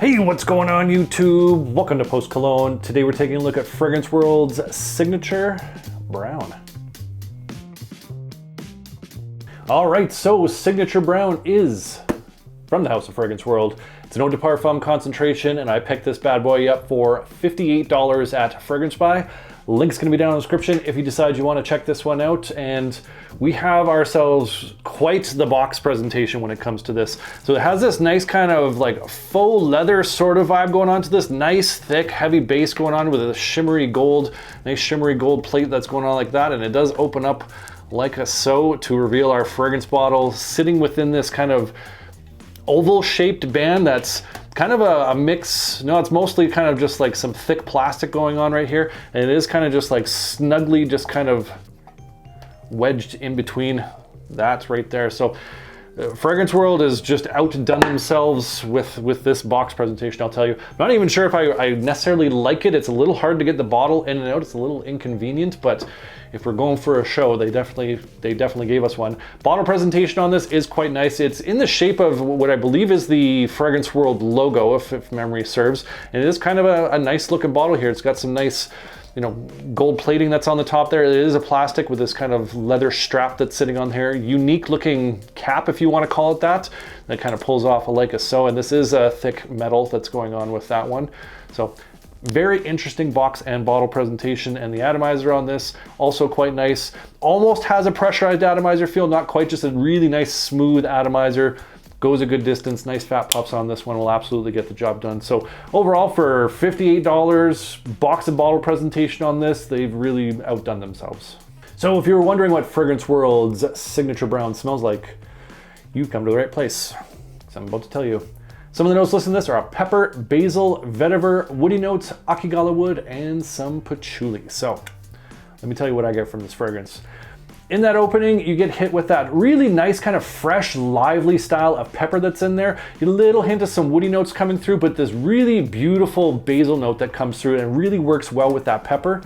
Hey, what's going on YouTube? Welcome to Post Cologne. Today we're taking a look at Fragrance World's Signature Brown. All right, so Signature Brown is from the House of Fragrance World. It's an eau de parfum concentration, and I picked this bad boy up for $58 at Fragrance Buy. Link's gonna be down in the description if you decide you wanna check this one out. And we have ourselves quite the box presentation when it comes to this. So it has this nice kind of like faux leather sort of vibe going on to this nice, thick, heavy base going on with a shimmery gold, nice shimmery gold plate that's going on like that. And it does open up like so to reveal our fragrance bottle sitting within this kind of oval shaped band that's kind of a mix. No, it's mostly kind of just like some thick plastic going on right here, and it is kind of just like snugly just kind of wedged in between that right there. So Fragrance World has just outdone themselves with this box presentation, I'll tell you. I'm not even sure if I necessarily like it. It's a little hard to get the bottle in and out. It's a little inconvenient, but if we're going for a show, they definitely gave us one. Bottle presentation on this is quite nice. It's in the shape of what I believe is the Fragrance World logo, if memory serves. And it is kind of a nice looking bottle here. It's got some nice, you know, gold plating that's on the top there. It is a plastic with this kind of leather strap that's sitting on here. Unique looking cap, if you want to call it that. That kind of pulls off like so. And this is a thick metal that's going on with that one. So very interesting box and bottle presentation, and the atomizer on this also quite nice. Almost has a pressurized atomizer feel, not quite, just a really nice smooth atomizer. Goes a good distance. Nice fat puffs on this one will absolutely get the job done. So overall, for $58, box and bottle presentation on this, they've really outdone themselves. So if you were wondering what Fragrance World's Signature Brown smells like, you've come to the right place. So I'm about to tell you. Some of the notes listed in this are pepper, basil, vetiver, woody notes, akigala wood, and some patchouli. So let me tell you what I get from this fragrance. In that opening, you get hit with that really nice kind of fresh, lively style of pepper that's in there. You get a little hint of some woody notes coming through, but this really beautiful basil note that comes through and really works well with that pepper.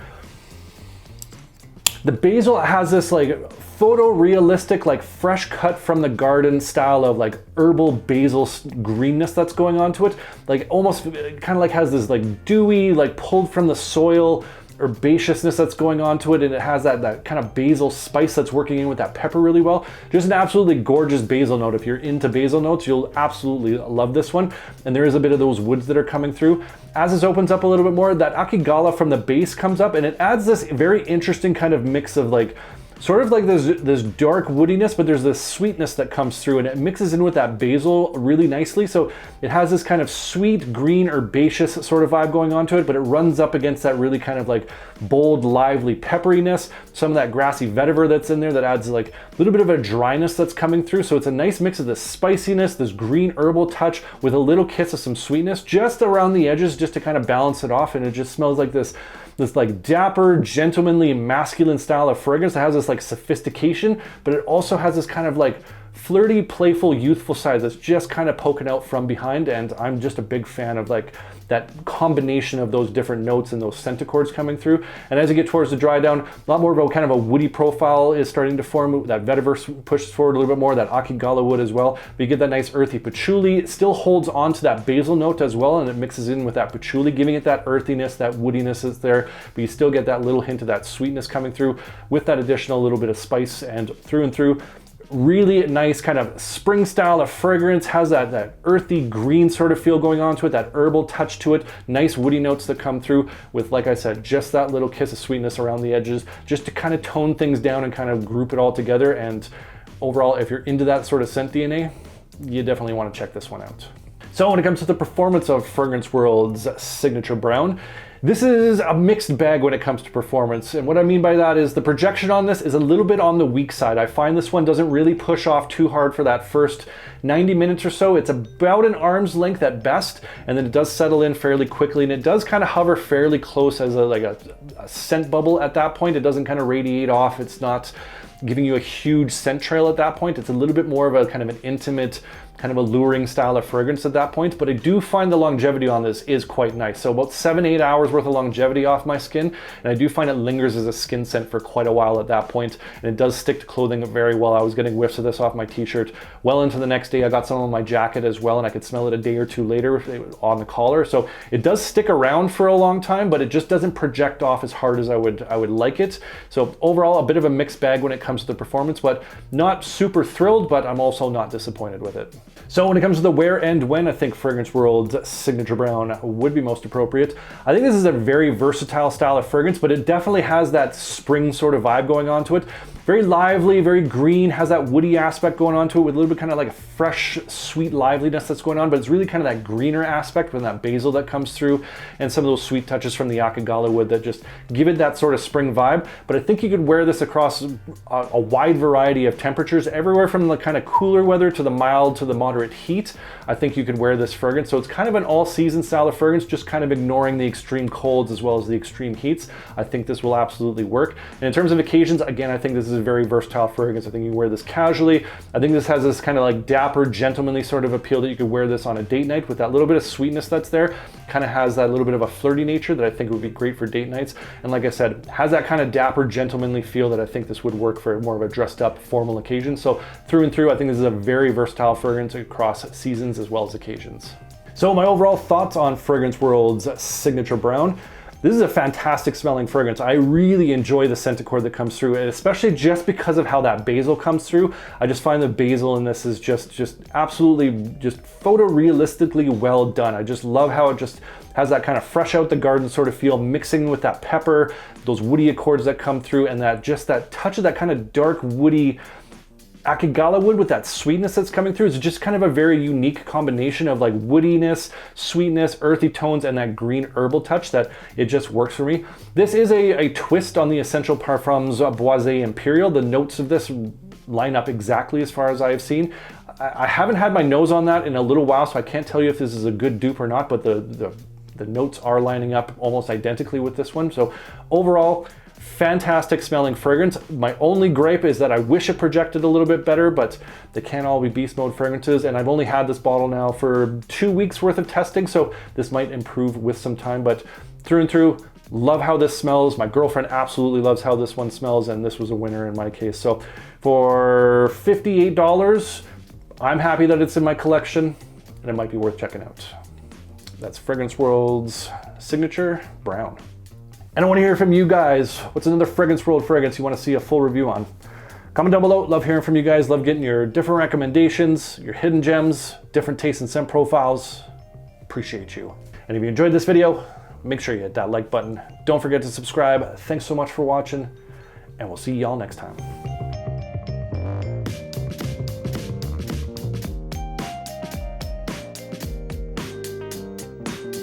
The basil has this like photorealistic, like fresh cut from the garden style of like herbal basil greenness that's going on to it. Like almost kind of like has this like dewy, like pulled from the soil herbaceousness that's going on to it, and it has that kind of basil spice that's working in with that pepper really well. Just an absolutely gorgeous basil note. If you're into basil notes, you'll absolutely love this one. And there is a bit of those woods that are coming through. As this opens up a little bit more, that akigala from the base comes up, and it adds this very interesting kind of mix of like sort of like this dark woodiness, but there's this sweetness that comes through, and it mixes in with that basil really nicely. So it has this kind of sweet, green, herbaceous sort of vibe going on to it, but it runs up against that really kind of like bold, lively pepperiness. Some of that grassy vetiver that's in there that adds like a little bit of a dryness that's coming through. So it's a nice mix of this spiciness, this green herbal touch with a little kiss of some sweetness just around the edges, just to kind of balance it off. And it just smells like this like dapper, gentlemanly, masculine style of fragrance that has this like sophistication, but it also has this kind of like flirty, playful, youthful side that's just kind of poking out from behind. And I'm just a big fan of like that combination of those different notes and those centichords coming through. And as you get towards the dry down, a lot more of a kind of a woody profile is starting to form. That vetiver pushes forward a little bit more, that akigala wood as well. But you get that nice earthy patchouli. It still holds on to that basil note as well, and it mixes in with that patchouli, giving it that earthiness, that woodiness is there. But you still get that little hint of that sweetness coming through with that additional little bit of spice. And through, really nice kind of spring style of fragrance. Has that earthy green sort of feel going on to it, that herbal touch to it, nice woody notes that come through with, like I said, just that little kiss of sweetness around the edges, just to kind of tone things down and kind of group it all together. And overall, if you're into that sort of scent DNA, you definitely want to check this one out. So when it comes to the performance of Fragrance World's Signature Brown, this is a mixed bag when it comes to performance. And what I mean by that is the projection on this is a little bit on the weak side. I find this one doesn't really push off too hard for that first 90 minutes or so. It's about an arm's length at best, and then it does settle in fairly quickly, and it does kind of hover fairly close as a scent bubble at that point. It doesn't kind of radiate off. It's not giving you a huge scent trail at that point. It's a little bit more of a kind of an intimate, kind of alluring style of fragrance at that point, but I do find the longevity on this is quite nice. So about 7-8 hours worth of longevity off my skin, and I do find it lingers as a skin scent for quite a while at that point, and it does stick to clothing very well. I was getting whiffs of this off my t-shirt well into the next day. I got some on my jacket as well, and I could smell it a day or two later on the collar. So it does stick around for a long time, but it just doesn't project off as hard as I would like it. So overall, a bit of a mixed bag when it comes to the performance, but not super thrilled, but I'm also not disappointed with it. So when it comes to the where and when, I think Fragrance World's Signature Brown would be most appropriate. I think this is a very versatile style of fragrance, but it definitely has that spring sort of vibe going on to it. Very lively, very green, has that woody aspect going on to it with a little bit kind of like a fresh, sweet liveliness that's going on, but it's really kind of that greener aspect with that basil that comes through and some of those sweet touches from the Akagala wood that just give it that sort of spring vibe. But I think you could wear this across a wide variety of temperatures, everywhere from the kind of cooler weather to the mild to the moderate heat. I think you could wear this fragrance. So it's kind of an all-season style of fragrance, just kind of ignoring the extreme colds as well as the extreme heats. I think this will absolutely work. And in terms of occasions, again, I think this is a very versatile fragrance. I think you can wear this casually. I think this has this kind of like dapper, gentlemanly sort of appeal that you could wear this on a date night with that little bit of sweetness that's there. Kind of has that little bit of a flirty nature that I think would be great for date nights. And like I said, has that kind of dapper, gentlemanly feel that I think this would work for more of a dressed up formal occasion. So through and through, I think this is a very versatile fragrance across seasons as well as occasions. So my overall thoughts on Fragrance World's Signature Brown. This is a fantastic smelling fragrance. I really enjoy the scent accord that comes through, and especially just because of how that basil comes through. I just find the basil in this is just absolutely just photorealistically well done. I just love how it just has that kind of fresh out the garden sort of feel, mixing with that pepper, those woody accords that come through, and that just that touch of that kind of dark woody Akagala wood with that sweetness that's coming through. Is just kind of a very unique combination of like woodiness, sweetness, earthy tones, and that green herbal touch that it just works for me. This is a twist on the Essential Parfums Boisé Imperial. The notes of this line up exactly as far as I have seen. I haven't had my nose on that in a little while, so I can't tell you if this is a good dupe or not, but the notes are lining up almost identically with this one. So overall, fantastic smelling fragrance. My only gripe is that I wish it projected a little bit better, but they can't all be beast mode fragrances, and I've only had this bottle now for 2 weeks worth of testing, so this might improve with some time, but through and through, love how this smells. My girlfriend absolutely loves how this one smells, and this was a winner in my case. So for $58, I'm happy that it's in my collection, and it might be worth checking out. That's Fragrance World's Signature Brown. And I want to hear from you guys. What's another Fragrance World fragrance you want to see a full review on? Comment down below. Love hearing from you guys. Love getting your different recommendations, your hidden gems, different taste and scent profiles. Appreciate you. And if you enjoyed this video, make sure you hit that like button. Don't forget to subscribe. Thanks so much for watching, and we'll see y'all next time.